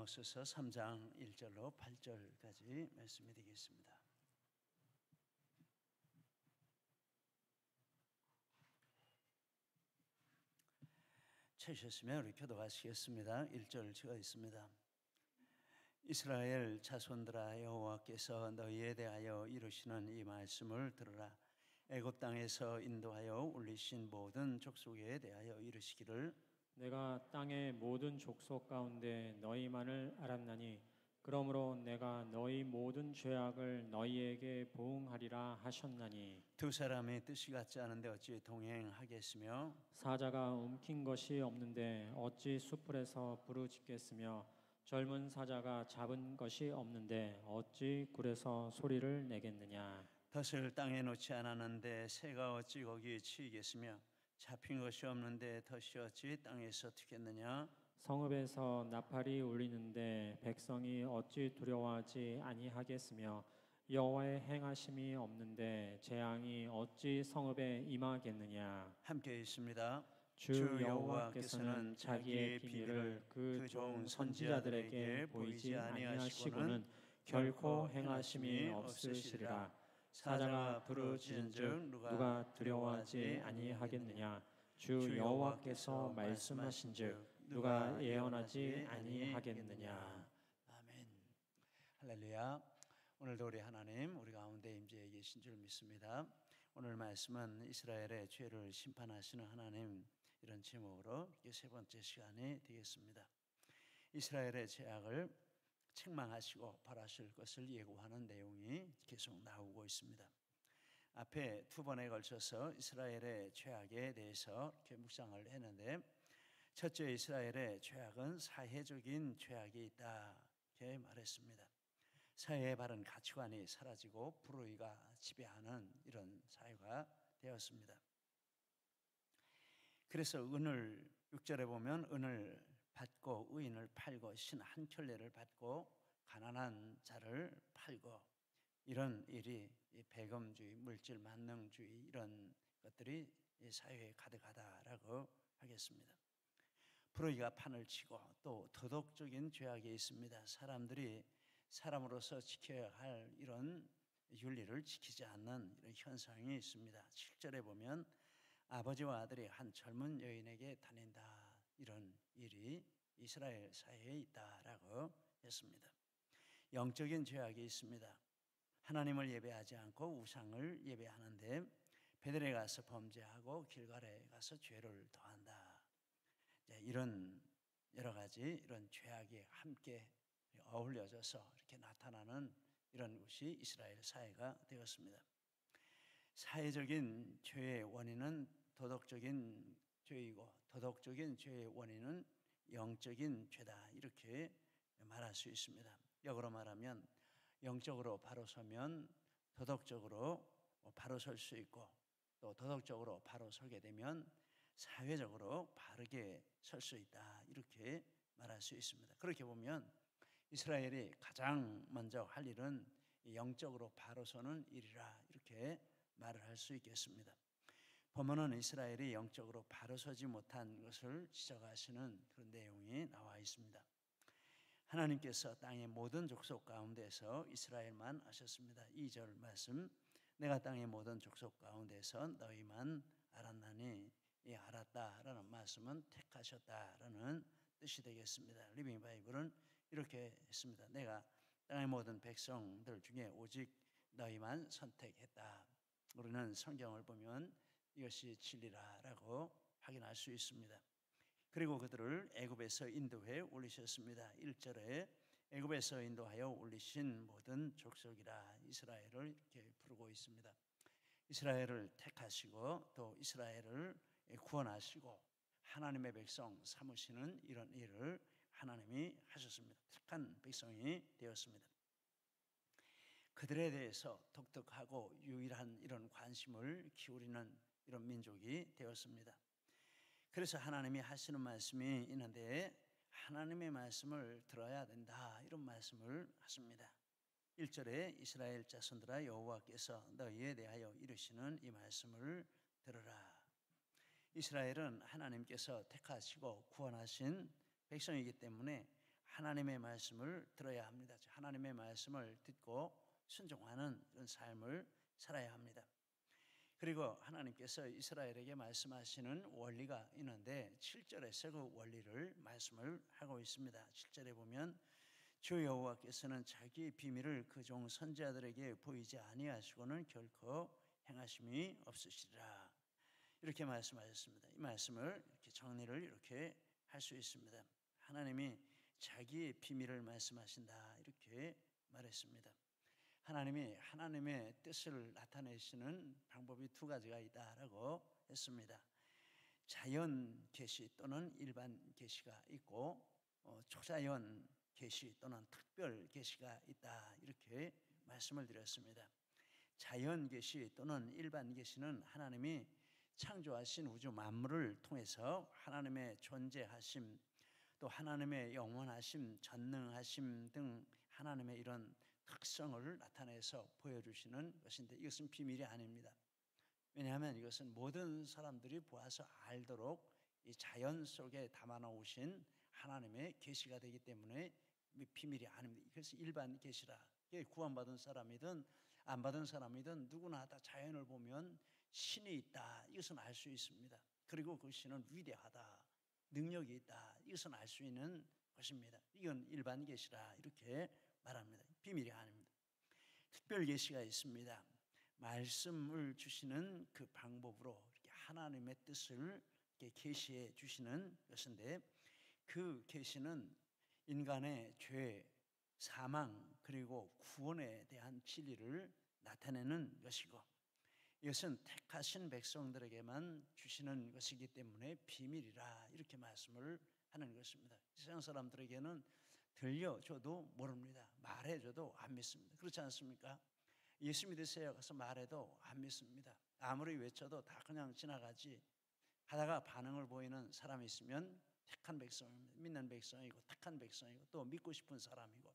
아모스서 3장 1절로 8절까지 말씀이 되겠습니다. 찾으셨으면 우리 교도하시겠습니다. 1절 제가 있습니다. 이스라엘 자손들아, 여호와께서 너희에 대하여 이루시는 이 말씀을 들으라. 애굽 땅에서 인도하여 올리신 모든 족속에 대하여 이르시기를, 내가 땅의 모든 족속 가운데 너희만을 알았나니 그러므로 내가 너희 모든 죄악을 너희에게 보응하리라 하셨나니, 두 사람의 뜻이 같지 않은데 어찌 동행하겠으며 사자가 움킨 것이 없는데 어찌 숲풀에서 부르짖겠으며 젊은 사자가 잡은 것이 없는데 어찌 굴에서 소리를 내겠느냐. 덫을 땅에 놓지 않았는데 새가 어찌 거기에 치이겠으며 잡힌 것이 없는데 덫이 어찌 땅에서 튀겠느냐. 성읍에서 나팔이 울리는데 백성이 어찌 두려워하지 아니하겠으며 여호와의 행하심이 없는데 재앙이 어찌 성읍에 임하겠느냐. 함께 있습니다. 주 여호와께서는 자기의 비밀을 그 종 선지자들에게 보이지 아니하시고는 결코 행하심이 없으시리라. 사자가 부르짖은즉 누가 두려워하지 아니하겠느냐. 주 여호와께서 말씀하신즉 누가 예언하지 아니하겠느냐. 아멘. 할렐루야. 오늘도 우리 하나님 우리 가운데 임재해 계신 줄 믿습니다. 오늘 말씀은 이스라엘의 죄를 심판하시는 하나님, 이런 제목으로 이게 세 번째 시간이 되겠습니다. 이스라엘의 죄악을 책망하시고 벌하실 것을 예고하는 내용이 계속 나오고 있습니다. 앞에 두 번에 걸쳐서 이스라엘의 죄악에 대해서 이렇게 묵상을 했는데, 첫째 이스라엘의 죄악은 사회적인 죄악이 있다 이렇게 말했습니다. 사회의 바른 가치관이 사라지고 불의가 지배하는 이런 사회가 되었습니다. 그래서 은을 6절에 보면 은을 받고 의인을 팔고 신 한 켤레를 받고 가난한 자를 팔고, 이런 일이 배금주의, 물질 만능주의 이런 것들이 사회에 가득하다라고 하겠습니다. 불의가 판을 치고 또 도덕적인 죄악이 있습니다. 사람들이 사람으로서 지켜야 할 이런 윤리를 지키지 않는 이런 현상이 있습니다. 7절에 보면 아버지와 아들이 한 젊은 여인에게 다닌다, 이런 일이 이스라엘 사회에 있다라고 했습니다. 영적인 죄악이 있습니다. 하나님을 예배하지 않고 우상을 예배하는데 베들레 가서 범죄하고 길갈에 가서 죄를 더한다. 이런 여러 가지 이런 죄악이 함께 어울려져서 이렇게 나타나는 이런 것이 이스라엘 사회가 되었습니다. 사회적인 죄의 원인은 도덕적인 죄이고 도덕적인 죄의 원인은 영적인 죄다, 이렇게 말할 수 있습니다. 역으로 말하면 영적으로 바로 서면 도덕적으로 바로 설 수 있고, 또 도덕적으로 바로 서게 되면 사회적으로 바르게 설 수 있다, 이렇게 말할 수 있습니다. 그렇게 보면 이스라엘이 가장 먼저 할 일은 영적으로 바로 서는 일이라, 이렇게 말을 할 수 있겠습니다. 본문은 이스라엘이 영적으로 바로 서지 못한 것을 지적하시는 그런 내용이 나와 있습니다. 하나님께서 땅의 모든 족속 가운데서 이스라엘만 아셨습니다. 2절 말씀, 내가 땅의 모든 족속 가운데서 너희만 알았나니, 이 알았다라는 말씀은 택하셨다라는 뜻이 되겠습니다. 리빙 바이블은 이렇게 했습니다. 내가 땅의 모든 백성들 중에 오직 너희만 선택했다. 우리는 성경을 보면 이것이 진리라고 확인할 수 있습니다. 그리고 그들을 애굽에서 인도해 올리셨습니다. 1절에 애굽에서 인도하여 올리신 모든 족속이라 이스라엘을 이렇게 부르고 있습니다. 이스라엘을 택하시고 또 이스라엘을 구원하시고 하나님의 백성 삼으시는 이런 일을 하나님이 하셨습니다. 택한 백성이 되었습니다. 그들에 대해서 독특하고 유일한 이런 관심을 기울이는 이런 민족이 되었습니다. 그래서 하나님이 하시는 말씀이 있는데 하나님의 말씀을 들어야 된다, 이런 말씀을 하십니다. 1절에 이스라엘 자손들아, 여호와께서 너희에 대하여 이르시는 이 말씀을 들으라. 이스라엘은 하나님께서 택하시고 구원하신 백성이기 때문에 하나님의 말씀을 들어야 합니다. 하나님의 말씀을 듣고 순종하는 그런 삶을 살아야 합니다. 그리고 하나님께서 이스라엘에게 말씀하시는 원리가 있는데 7절에서 그 원리를 말씀을 하고 있습니다. 7절에 보면 주 여호와께서는 자기의 비밀을 그 종 선지자들에게 보이지 아니하시고는 결코 행하심이 없으시리라. 이렇게 말씀하셨습니다. 이 말씀을 이렇게 정리를 이렇게 할 수 있습니다. 하나님이 자기의 비밀을 말씀하신다 이렇게 말했습니다. 하나님이 하나님의 뜻을 나타내시는 방법이 두 가지가 있다라고 했습니다. 자연 계시 또는 일반 계시가 있고 초자연 계시 또는 특별 계시가 있다 이렇게 말씀을 드렸습니다. 자연 계시 또는 일반 계시는 하나님이 창조하신 우주 만물을 통해서 하나님의 존재하심 또 하나님의 영원하심, 전능하심 등 하나님의 이런 특성을 나타내서 보여주시는 것인데 이것은 비밀이 아닙니다. 왜냐하면 이것은 모든 사람들이 보아서 알도록 이 자연 속에 담아놓으신 하나님의 계시가 되기 때문에 비밀이 아닙니다. 그래서 일반 계시라. 구원받은 사람이든 안 받은 사람이든 누구나 다 자연을 보면 신이 있다. 이것은 알 수 있습니다. 그리고 그 신은 위대하다. 능력이 있다. 이것은 알 수 있는 것입니다. 이건 일반 계시라 이렇게 말합니다. 비밀이 아닙니다. 특별 계시가 있습니다. 말씀을 주시는 그 방법으로 이렇게 하나님의 뜻을 이렇게 계시해 주시는 것인데 그 계시는 인간의 죄, 사망 그리고 구원에 대한 진리를 나타내는 것이고 이것은 택하신 백성들에게만 주시는 것이기 때문에 비밀이라 이렇게 말씀을 하는 것입니다. 세상 사람들에게는 들려줘도 모릅니다. 말해줘도 안 믿습니다. 그렇지 않습니까? 예수 믿으세요 가서 말해도 안 믿습니다. 아무리 외쳐도 다 그냥 지나가지 하다가 반응을 보이는 사람이 있으면 택한 백성입니다. 믿는 백성이고 택한 백성이고 또 믿고 싶은 사람이고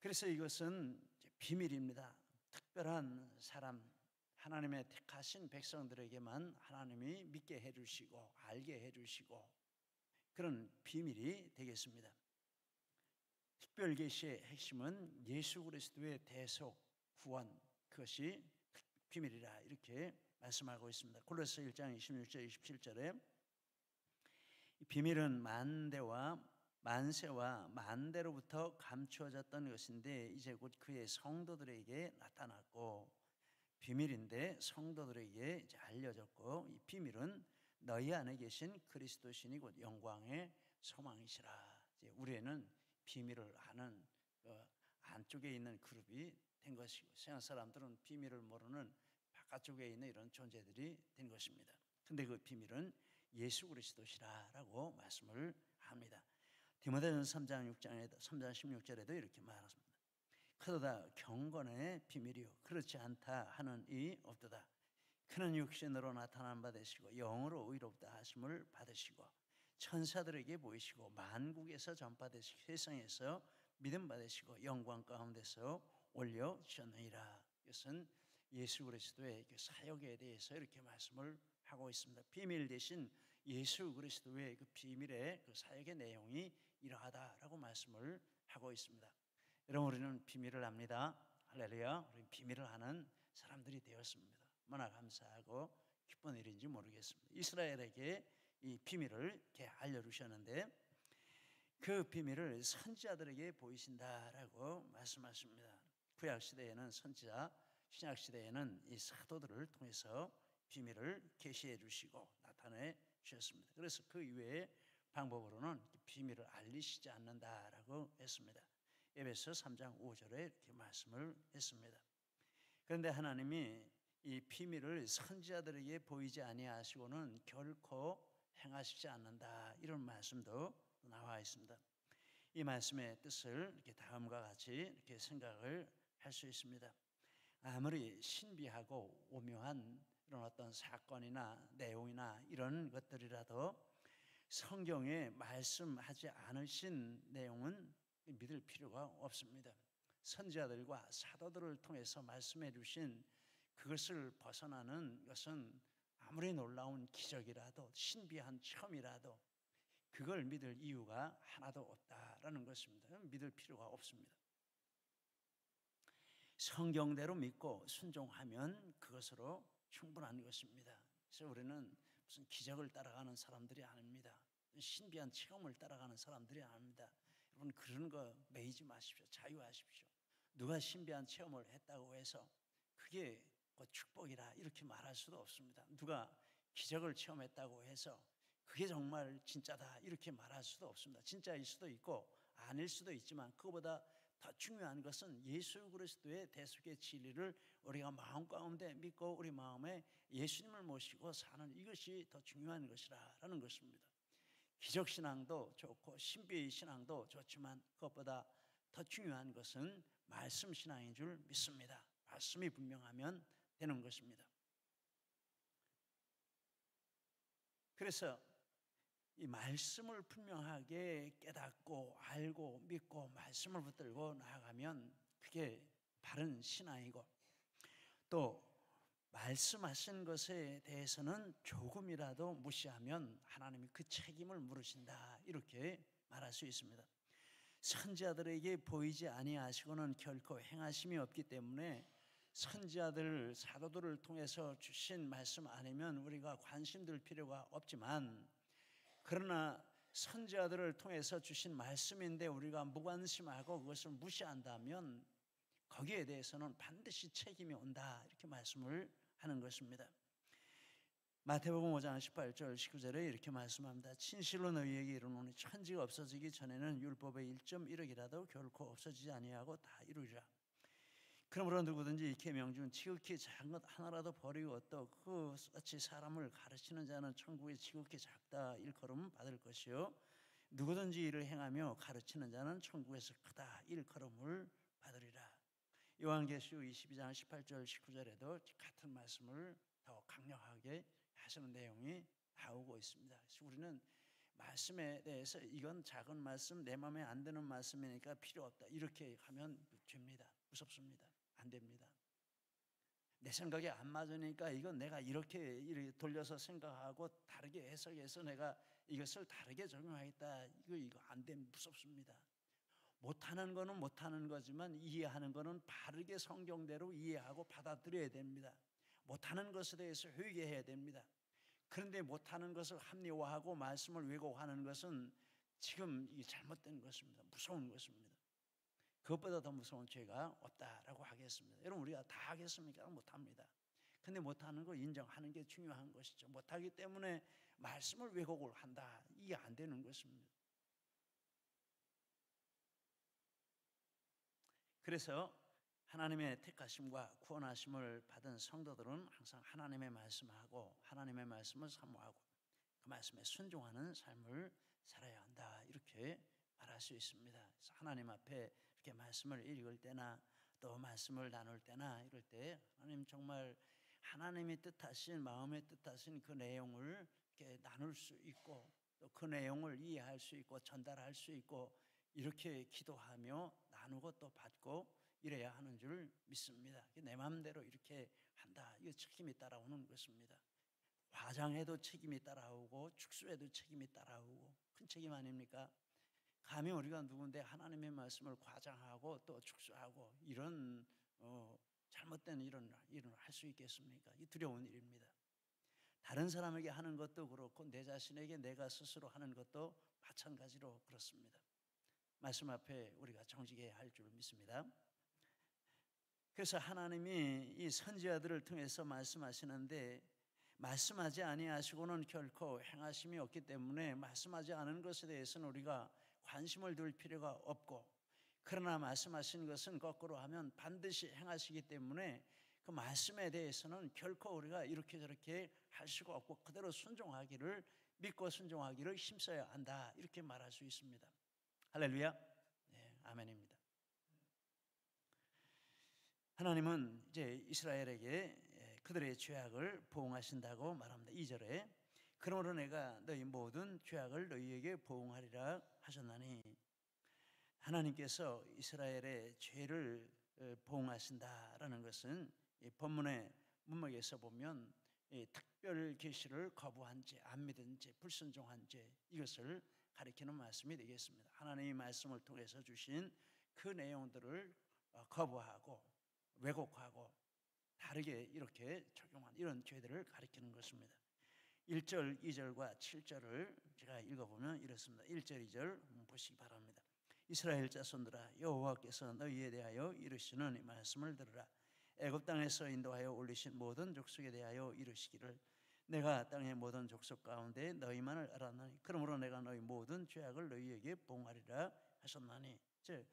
그래서 이것은 비밀입니다. 특별한 사람 하나님의 택하신 백성들에게만 하나님이 믿게 해주시고 알게 해주시고 그런 비밀이 되겠습니다. 특별계시의 핵심은 예수 그리스도의 대속 구원 그것이 비밀이라 이렇게 말씀하고 있습니다. 골로새 1장 26절 27절에 비밀은 만세와 만대로부터 감추어졌던 것인데 이제 곧 그의 성도들에게 나타났고 비밀인데 성도들에게 이제 알려졌고 이 비밀은 너희 안에 계신 그리스도신이 곧 영광의 소망이시라. 이제 우리는 비밀을 아는 안쪽에 있는 그룹이 된 것이고 세상 사람들은 비밀을 모르는 바깥쪽에 있는 이런 존재들이 된 것입니다. 근데 그 비밀은 예수 그리스도시라라고 말씀을 합니다. 디모데전서 3장 16절에도 이렇게 말합니다. 그러다 경건의 비밀이요 그렇지 않다 하는 이 없도다. 그는 육신으로 나타난 바 되시고 영으로 의롭다 하심을 받으시고 천사들에게 보이시고 만국에서 전파되시고 세상에서 믿음 받으시고 영광 가운데서 올려주셨느니라. 이것은 예수 그리스도의 사역에 대해서 이렇게 말씀을 하고 있습니다. 비밀 대신 예수 그리스도의 그 비밀의 그 사역의 내용이 이러하다라고 말씀을 하고 있습니다. 여러분 우리는 비밀을 압니다. 할렐루야. 우리는 비밀을 아는 사람들이 되었습니다. 얼마나 감사하고 기쁜 일인지 모르겠습니다. 이스라엘에게 이 비밀을 이렇게 알려주셨는데 그 비밀을 선지자들에게 보이신다라고 말씀하십니다. 구약시대에는 선지자, 신약시대에는 이 사도들을 통해서 비밀을 계시해 주시고 나타내 주셨습니다. 그래서 그 이외의 방법으로는 비밀을 알리시지 않는다라고 했습니다. 에베소 3장 5절에 이렇게 말씀을 했습니다. 그런데 하나님이 이 비밀을 선지자들에게 보이지 아니하시고는 결코 행하시지 않는다 이런 말씀도 나와 있습니다. 이 말씀의 뜻을 이렇게 다음과 같이 이렇게 생각을 할 수 있습니다. 아무리 신비하고 오묘한 이런 어떤 사건이나 내용이나 이런 것들이라도 성경에 말씀하지 않으신 내용은 믿을 필요가 없습니다. 선지자들과 사도들을 통해서 말씀해 주신 그것을 벗어나는 것은 아무리 놀라운 기적이라도 신비한 첨이라도 그걸 믿을 이유가 하나도 없다라는 것입니다. 믿을 필요가 없습니다. 성경대로 믿고 순종하면 그것으로 충분한 것입니다. 그래서 우리는 무슨 기적을 따라가는 사람들이 아닙니다. 신비한 체험을 따라가는 사람들이 아닙니다. 여러분 그런 거 매이지 마십시오. 자유하십시오. 누가 신비한 체험을 했다고 해서 그게 축복이라 이렇게 말할 수도 없습니다. 누가 기적을 체험했다고 해서 그게 정말 진짜다 이렇게 말할 수도 없습니다. 진짜일 수도 있고 아닐 수도 있지만 그거보다 더 중요한 것은 예수 그리스도의 대속의 진리를 우리가 마음 가운데 믿고 우리 마음에 예수님을 모시고 사는 이것이 더 중요한 것이라는 것입니다. 기적신앙도 좋고 신비의 신앙도 좋지만 그것보다 더 중요한 것은 말씀신앙인 줄 믿습니다. 말씀이 분명하면 되는 것입니다. 그래서 이 말씀을 분명하게 깨닫고 알고 믿고 말씀을 붙들고 나아가면 그게 바른 신앙이고 또 말씀하신 것에 대해서는 조금이라도 무시하면 하나님이 그 책임을 물으신다 이렇게 말할 수 있습니다. 선지자들에게 보이지 아니하시고는 결코 행하심이 없기 때문에 선지자들 사도들을 통해서 주신 말씀 아니면 우리가 관심 들 필요가 없지만 그러나 선지자들을 통해서 주신 말씀인데 우리가 무관심하고 그것을 무시한다면 거기에 대해서는 반드시 책임이 온다 이렇게 말씀을 하는 것입니다. 마태복음 5장 18절 19절에 이렇게 말씀합니다. 진실로 너희에게 이르노니 천지가 없어지기 전에는 율법의 1.1억이라도 결코 없어지지 아니하고 다 이루리라. 그러므로 누구든지 이 계명 중 지극히 작은 것 하나라도 버리고 또 그같이 사람을 가르치는 자는 천국에 지극히 작다 일컬음 받을 것이요 누구든지 이를 행하며 가르치는 자는 천국에서 크다 일컬음을 받으리라. 요한계시록 22장 18절 19절에도 같은 말씀을 더 강력하게 하시는 내용이 나오고 있습니다. 그래서 우리는 말씀에 대해서 이건 작은 말씀 내 마음에 안 드는 말씀이니까 필요 없다 이렇게 하면 됩니다. 무섭습니다. 안 됩니다. 내 생각에 안 맞으니까 이건 내가 이렇게 돌려서 생각하고 다르게 해석해서 내가 이것을 다르게 적용하겠다 이거 안 되면 무섭습니다. 못하는 거는 못하는 거지만 이해하는 거는 바르게 성경대로 이해하고 받아들여야 됩니다. 못하는 것에 대해서 회개해야 됩니다. 그런데 못하는 것을 합리화하고 말씀을 왜곡하는 것은 지금 이게 잘못된 것입니다. 무서운 것입니다. 그것보다 더 무서운 죄가 없다라고 하겠습니다. 여러분 우리가 다 하겠습니까? 못합니다. 근데 못하는 거 인정하는 게 중요한 것이죠. 못하기 때문에 말씀을 왜곡을 한다. 이게 안 되는 것입니다. 그래서 하나님의 택하심과 구원하심을 받은 성도들은 항상 하나님의 말씀하고 하나님의 말씀을 사모하고 그 말씀에 순종하는 삶을 살아야 한다. 이렇게 말할 수 있습니다. 그래서 하나님 앞에 이렇게 말씀을 읽을 때나 또 말씀을 나눌 때나 이럴 때 하나님 정말 하나님이 뜻하신 마음의 뜻하신 그 내용을 이렇게 나눌 수 있고 또 그 내용을 이해할 수 있고 전달할 수 있고 이렇게 기도하며 나누고 또 받고 이래야 하는 줄 믿습니다. 내 마음대로 이렇게 한다. 이거 책임이 따라오는 것입니다. 화장해도 책임이 따라오고 축소해도 책임이 따라오고 큰 책임 아닙니까? 감히 우리가 누군데 하나님의 말씀을 과장하고 또 축소하고 이런 잘못된 일을 할 수 있겠습니까? 이 두려운 일입니다. 다른 사람에게 하는 것도 그렇고 내 자신에게 내가 스스로 하는 것도 마찬가지로 그렇습니다. 말씀 앞에 우리가 정직해야 할 줄 믿습니다. 그래서 하나님이 이 선지자들을 통해서 말씀하시는데 말씀하지 아니하시고는 결코 행하심이 없기 때문에 말씀하지 않은 것에 대해서는 우리가 관심을 둘 필요가 없고 그러나 말씀하신 것은 거꾸로 하면 반드시 행하시기 때문에 그 말씀에 대해서는 결코 우리가 이렇게 저렇게 할 수가 없고 그대로 순종하기를 믿고 순종하기를 힘써야 한다 이렇게 말할 수 있습니다. 할렐루야. 네, 아멘입니다. 하나님은 이제 이스라엘에게 그들의 죄악을 보응하신다고 말합니다. 2절에 그러므로 내가 너희 모든 죄악을 너희에게 보응하리라 하셨나니 하나님께서 이스라엘의 죄를 보응하신다라는 것은 이 본문의 문맥에서 보면 이 특별 계시를 거부한 죄, 안 믿은 죄, 불순종한 죄 이것을 가리키는 말씀이 되겠습니다. 하나님의 말씀을 통해서 주신 그 내용들을 거부하고 왜곡하고 다르게 이렇게 적용한 이런 죄들을 가리키는 것입니다. 1절, 2절과 7절을 제가 읽어보면 이렇습니다. 1절, 2절 보시기 바랍니다. 이스라엘 자손들아, 여호와께서 너희에 대하여 이르시는 이 말씀을 들으라. 애굽 땅에서 인도하여 올리신 모든 족속에 대하여 이르시기를 내가 땅의 모든 족속 가운데 너희만을 알았나니 그러므로 내가 너희 모든 죄악을 너희에게 봉하리라 하셨나니. 즉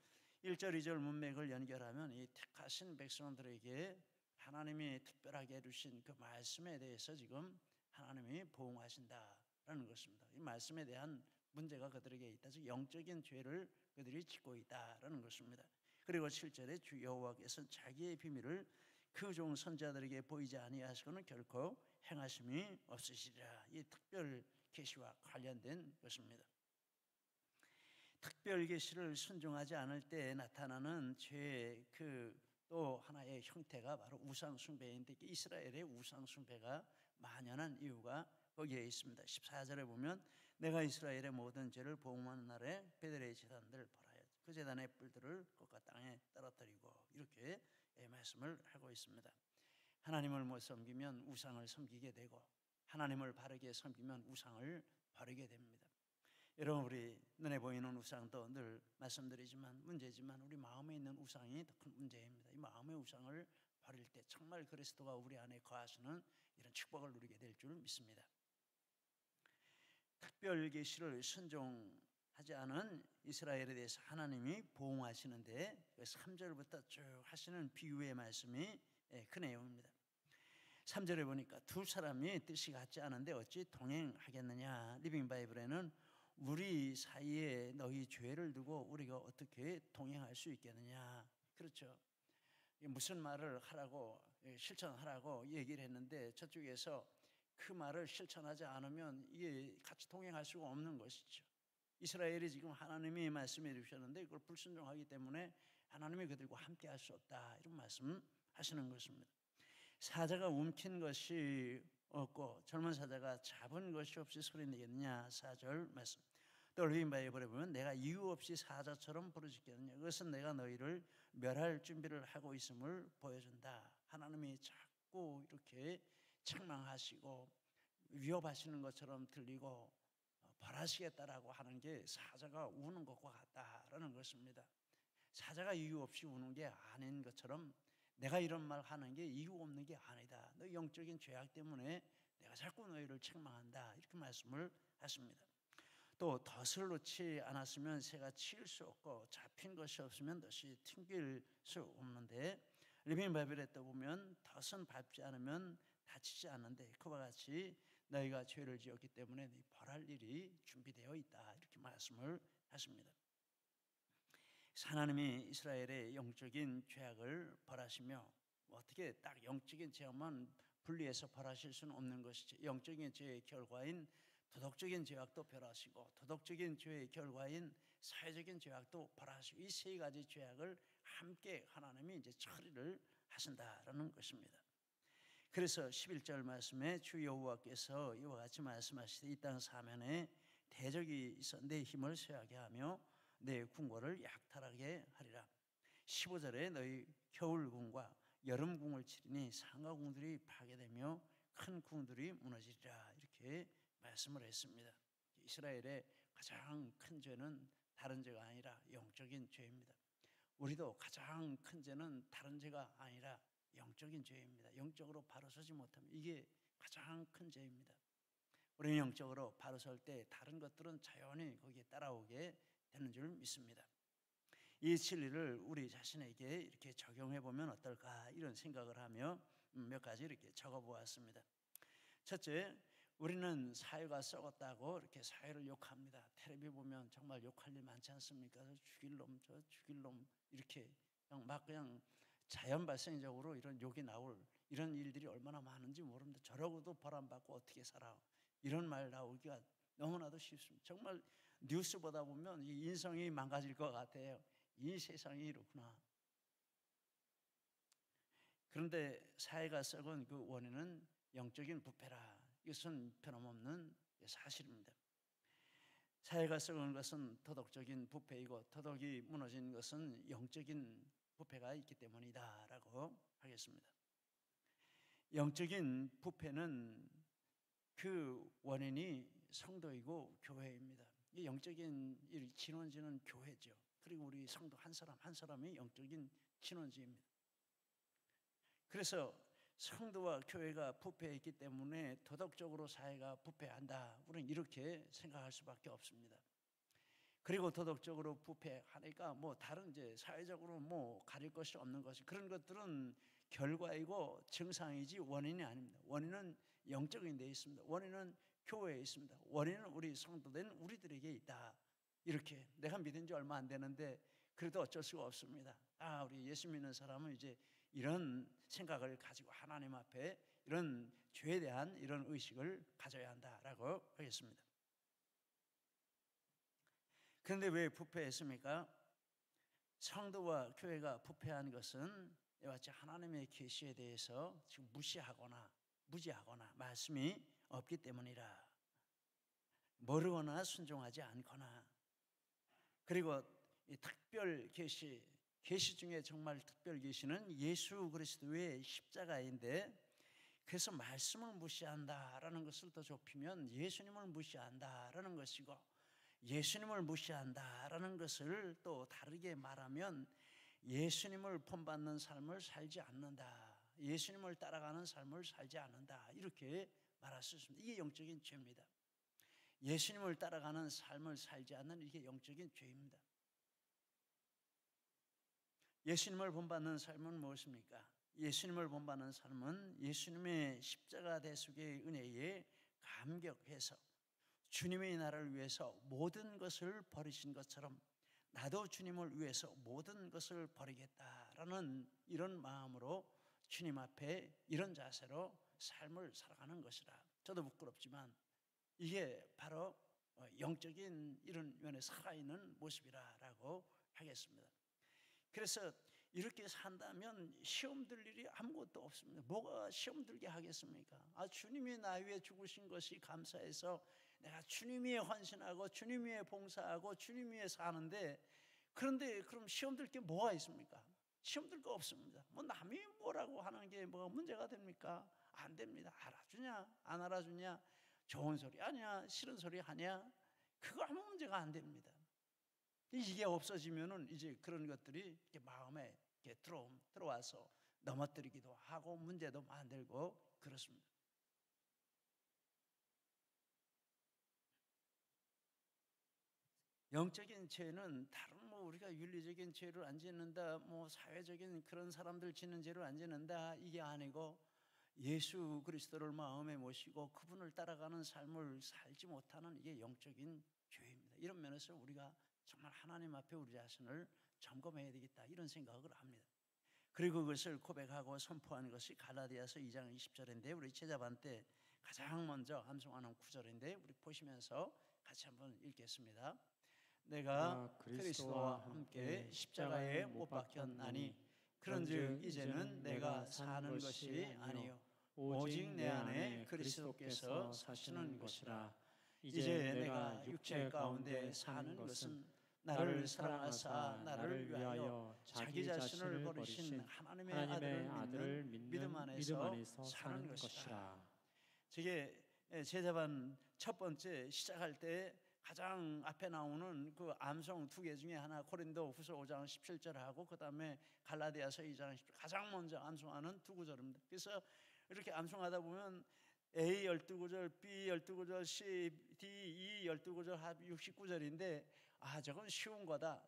1절, 2절 문맥을 연결하면 이 택하신 백성들에게 하나님이 특별하게 해주신 그 말씀에 대해서 지금 하나님이 보응하신다라는 것입니다. 이 말씀에 대한 문제가 그들에게 있다. 즉 영적인 죄를 그들이 짓고 있다라는 것입니다. 그리고 7절에 주 여호와께서는 자기의 비밀을 그 종 선지자들에게 보이지 아니하시고는 결코 행하심이 없으시리라. 이 특별 계시와 관련된 것입니다. 특별 계시를 순종하지 않을 때 나타나는 죄의 또 하나의 형태가 바로 우상 숭배인데 이스라엘의 우상 숭배가 만연한 이유가 거기에 있습니다. 14절에 보면 내가 이스라엘의 모든 죄를 보응하는 날에 베델의 제단들을 벌하여 그 제단의 뿔들을 곳과 땅에 떨어뜨리고 이렇게 말씀을 하고 있습니다. 하나님을 못 섬기면 우상을 섬기게 되고 하나님을 바르게 섬기면 우상을 버리게 됩니다. 여러분, 우리 눈에 보이는 우상도 늘 말씀드리지만 문제지만 우리 마음에 있는 우상이 더 큰 문제입니다. 이 마음의 우상을 버릴 때 정말 그리스도가 우리 안에 거하시는 이런 축복을 누리게 될 줄 믿습니다. 특별 계시를 순종하지 않은 이스라엘에 대해서 하나님이 보응하시는데 3절부터 쭉 하시는 비유의 말씀이 그 내용입니다. 3절에 보니까 두 사람이 뜻이 같지 않은데 어찌 동행하겠느냐. 리빙 바이블에는 우리 사이에 너희 죄를 두고 우리가 어떻게 동행할 수 있겠느냐. 그렇죠. 무슨 말을 하라고 실천하라고 얘기를 했는데 저쪽에서 그 말을 실천하지 않으면 이게 같이 동행할 수가 없는 것이죠. 이스라엘이 지금 하나님이 말씀해 주셨는데 그걸 불순종하기 때문에 하나님이 그들과 함께 할 수 없다. 이런 말씀 하시는 것입니다. 사자가 움킨 것이 없고 젊은 사자가 잡은 것이 없이 소리내겠느냐. 4절 말씀. 또 리빙 바이블에 보면 내가 이유 없이 사자처럼 부르짖겠느냐. 그것은 내가 너희를 멸할 준비를 하고 있음을 보여준다. 하나님이 자꾸 이렇게 책망하시고 위협하시는 것처럼 들리고 벌하시겠다라고 하는 게 사자가 우는 것과 같다라는 것입니다. 사자가 이유 없이 우는 게 아닌 것처럼 내가 이런 말 하는 게 이유 없는 게 아니다. 너 영적인 죄악 때문에 내가 자꾸 너희를 책망한다. 이렇게 말씀을 하십니다. 또 덫을 놓지 않았으면 새가 치일 수 없고 잡힌 것이 없으면 덫이 튕길 수 없는데 리빙 바이블에 또 보면 덫은 밟지 않으면 다치지 않는데 그와 같이 너희가 죄를 지었기 때문에 벌할 일이 준비되어 있다. 이렇게 말씀을 하십니다. 하나님이 이스라엘의 영적인 죄악을 벌하시며 어떻게 딱 영적인 죄악만 분리해서 벌하실 수는 없는 것이죠. 영적인 죄의 결과인 도덕적인 죄악도 벌하시고 도덕적인 죄의 결과인 사회적인 죄악도 벌하시고 이 세 가지 죄악을 함께 하나님이 이제 처리를 하신다라는 것입니다. 그래서 11절 말씀에 주 여호와께서 이와 같이 말씀하시되 이 땅 사면에 대적이 있어 내 힘을 쇠하게 하며 내 궁궐을 약탈하게 하리라. 15절에 너희 겨울궁과 여름궁을 치리니 상하궁들이 파괴되며 큰 궁들이 무너지리라. 이렇게 말씀을 했습니다. 이스라엘의 가장 큰 죄는 다른 죄가 아니라 영적인 죄입니다. 우리도 가장 큰 죄는 다른 죄가 아니라 영적인 죄입니다. 영적으로 바로 서지 못하면 이게 가장 큰 죄입니다. 우리는 영적으로 바로 설 때 다른 것들은 자연히 거기에 따라오게 되는 줄 믿습니다. 이 진리를 우리 자신에게 이렇게 적용해 보면 어떨까 이런 생각을 하며 몇 가지 이렇게 적어 보았습니다. 첫째, 우리는 사회가 썩었다고 이렇게 사회를 욕합니다. 텔레비 보면 정말 욕할 일 많지 않습니까? 죽일 놈, 저 죽일 놈 이렇게 그냥 자연 발생적으로 이런 욕이 나올 이런 일들이 얼마나 많은지 모릅니다. 저러고도 벌 안 받고 어떻게 살아? 이런 말 나오기가 너무나도 쉽습니다. 정말 뉴스 보다 보면 이 인성이 망가질 것 같아요. 이 세상이 이렇구나. 그런데 사회가 썩은 그 원인은 영적인 부패라. 이것은 변함없는 사실입니다. 사회가 썩은 것은 도덕적인 부패이고 도덕이 무너진 것은 영적인 부패가 있기 때문이다라고 하겠습니다. 영적인 부패는 그 원인이 성도이고 교회입니다. 이 영적인 진원지는 교회죠. 그리고 우리 성도 한 사람 한 사람이 영적인 진원지입니다. 그래서 성도와 교회가 부패했기 때문에 도덕적으로 사회가 부패한다. 우리는 이렇게 생각할 수밖에 없습니다. 그리고 도덕적으로 부패하니까 뭐 다른 이제 사회적으로 뭐 가릴 것이 없는 것이 그런 것들은 결과이고 증상이지 원인이 아닙니다. 원인은 영적인 데 있습니다. 원인은 교회에 있습니다. 원인은 우리 성도된 우리들에게 있다. 이렇게 내가 믿은 지 얼마 안 되는데 그래도 어쩔 수가 없습니다. 우리 예수 믿는 사람은 이제 이런 생각을 가지고 하나님 앞에 이런 죄에 대한 이런 의식을 가져야 한다라고 하겠습니다. 그런데 왜 부패했습니까? 성도와 교회가 부패한 것은 이와 같이 하나님의 계시에 대해서 지금 무시하거나 무지하거나 말씀이 없기 때문이라. 모르거나 순종하지 않거나, 그리고 이 특별 계시 중에 정말 특별 계시는 예수 그리스도의 십자가인데, 그래서 말씀을 무시한다라는 것을 더 좁히면 예수님을 무시한다라는 것이고, 예수님을 무시한다라는 것을 또 다르게 말하면 예수님을 본받는 삶을 살지 않는다, 예수님을 따라가는 삶을 살지 않는다, 이렇게 말할 수 있습니다. 이게 영적인 죄입니다. 예수님을 따라가는 삶을 살지 않는 이게 영적인 죄입니다. 예수님을 본받는 삶은 무엇입니까? 예수님을 본받는 삶은 예수님의 십자가 대속의 은혜에 감격해서 주님이 나를 위해서 모든 것을 버리신 것처럼 나도 주님을 위해서 모든 것을 버리겠다라는 이런 마음으로 주님 앞에 이런 자세로 삶을 살아가는 것이라. 저도 부끄럽지만 이게 바로 영적인 이런 면에 살아있는 모습이라고 하겠습니다. 그래서 이렇게 산다면 시험 들 일이 아무것도 없습니다. 뭐가 시험 들게 하겠습니까? 주님이 나 위해 죽으신 것이 감사해서 내가 주님 위해 헌신하고 주님 위해 봉사하고 주님 위해 사는데, 그런데 그럼 시험 들 게 뭐가 있습니까? 시험 들 거 없습니다. 뭐 남이 뭐라고 하는 게 뭐가 문제가 됩니까? 안 됩니다. 알아주냐 안 알아주냐, 좋은 소리 하냐 싫은 소리 하냐, 그거 아무 문제가 안 됩니다. 이게 없어지면은 이제 그런 것들이 이렇게 마음에 이렇게 들어와서 넘어뜨리기도 하고 문제도 만들고 그렇습니다. 영적인 죄는 다른 우리가 윤리적인 죄를 안 짓는다, 사회적인 그런 사람들 짓는 죄를 안 짓는다, 이게 아니고 예수 그리스도를 마음에 모시고 그분을 따라가는 삶을 살지 못하는 이게 영적인 죄입니다. 이런 면에서 우리가 정말 하나님 앞에 우리 자신을 점검해야 되겠다, 이런 생각을 합니다. 그리고 그것을 고백하고 선포하는 것이 갈라디아서 2장 20절인데 우리 제자반 때 가장 먼저 암송하는 구절인데 우리 보시면서 같이 한번 읽겠습니다. 내가 그리스도와 함께 십자가에 못 박혔나니 그런즉 이제는 내가 사는 것이 아니요 오직 내 안에 그리스도께서 사시는 것이라. 이제 내가 육체 가운데 사는 것은 나를 사랑하사 나를 위하여 자기 자신을 버리신 하나님의 아들을 믿는 믿음 안에서 사는 것이라. 저게 제자반 첫 번째 시작할 때 가장 앞에 나오는 그 암송 두 개 중에 하나, 고린도후서 5장 17절하고 그 다음에 갈라디아서 2장 10절, 가장 먼저 암송하는 두 구절입니다. 그래서 이렇게 암송하다 보면 A 12구절, B 12구절, C, D, E 12구절 합 69절인데 저건 쉬운 거다,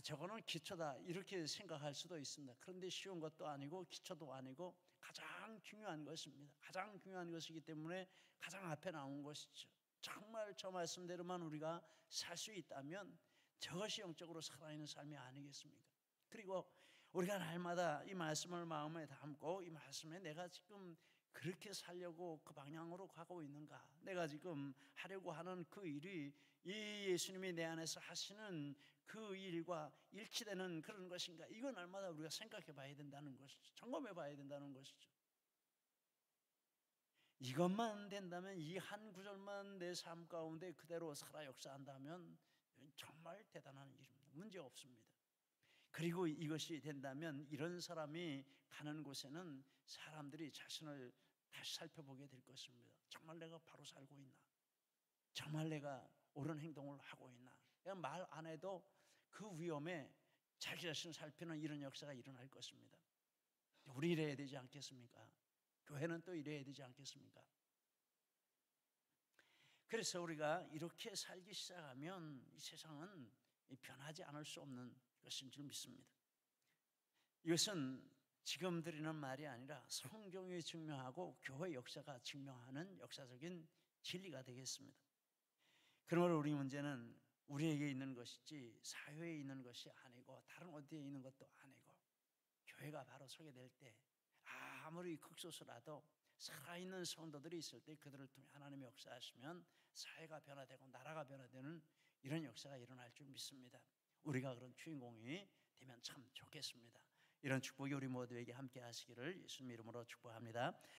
저거는 기초다, 이렇게 생각할 수도 있습니다. 그런데 쉬운 것도 아니고 기초도 아니고 가장 중요한 것입니다. 가장 중요한 것이기 때문에 가장 앞에 나온 것이죠. 정말 저 말씀대로만 우리가 살 수 있다면 저것이 영적으로 살아있는 삶이 아니겠습니까? 그리고 우리가 날마다 이 말씀을 마음에 담고 이 말씀에 내가 지금 그렇게 살려고 그 방향으로 가고 있는가, 내가 지금 하려고 하는 그 일이 이 예수님이 내 안에서 하시는 그 일과 일치되는 그런 것인가, 이건 날마다 우리가 생각해 봐야 된다는 것이죠. 점검해 봐야 된다는 것이죠. 이것만 된다면, 이 한 구절만 내 삶 가운데 그대로 살아 역사한다면 정말 대단한 일입니다. 문제 없습니다. 그리고 이것이 된다면 이런 사람이 가는 곳에는 사람들이 자신을 다시 살펴보게 될 것입니다. 정말 내가 바로 살고 있나? 정말 내가 옳은 행동을 하고 있나? 그냥 말 안 해도 그 위험에 자기 자신을 살피는 이런 역사가 일어날 것입니다. 우리 이래야 되지 않겠습니까? 교회는 또 이래야 되지 않겠습니까? 그래서 우리가 이렇게 살기 시작하면 이 세상은 변하지 않을 수 없는 것인 줄 믿습니다. 이것은 지금 드리는 말이 아니라 성경이 증명하고 교회 역사가 증명하는 역사적인 진리가 되겠습니다. 그러므로 우리 문제는 우리에게 있는 것이지 사회에 있는 것이 아니고 다른 어디에 있는 것도 아니고, 교회가 바로 서게 될 때 아무리 극소수라도 살아있는 성도들이 있을 때 그들을 통해 하나님의 역사하시면 사회가 변화되고 나라가 변화되는 이런 역사가 일어날 줄 믿습니다. 우리가 그런 주인공이 되면 참 좋겠습니다. 이런 축복이 우리 모두에게 함께 하시기를 예수님 이름으로 축복합니다.